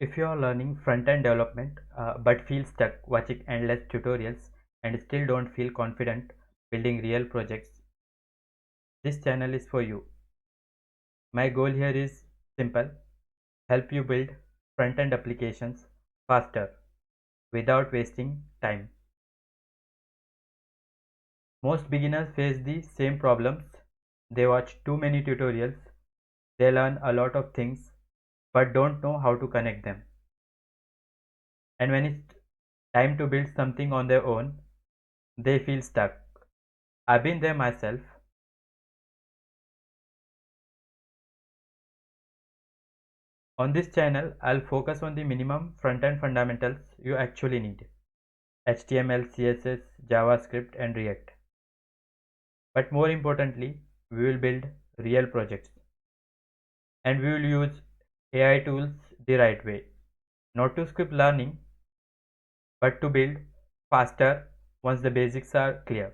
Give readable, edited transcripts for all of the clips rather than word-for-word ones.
If you are learning front-end development but feel stuck watching endless tutorials and still don't feel confident building real projects, this channel is for you. My goal here is simple: help you build front-end applications faster without wasting time. Most beginners face the same problems. They watch too many tutorials, they learn a lot of things but don't know how to connect them. And when it's time to build something on their own, they feel stuck. I've been there myself. On this channel, I'll focus on the minimum front-end fundamentals you actually need: HTML, CSS, JavaScript, and React. But more importantly, we will build real projects. And we will use AI tools the right way. Not to skip learning, but to build faster once the basics are clear.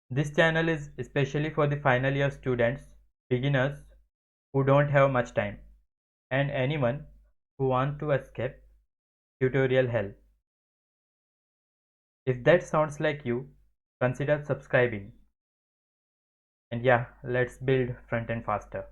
This channel is especially for the final year students, beginners who don't have much time, and anyone who wants to escape tutorial hell. If that sounds like you, consider subscribing. And yeah, let's build front end faster.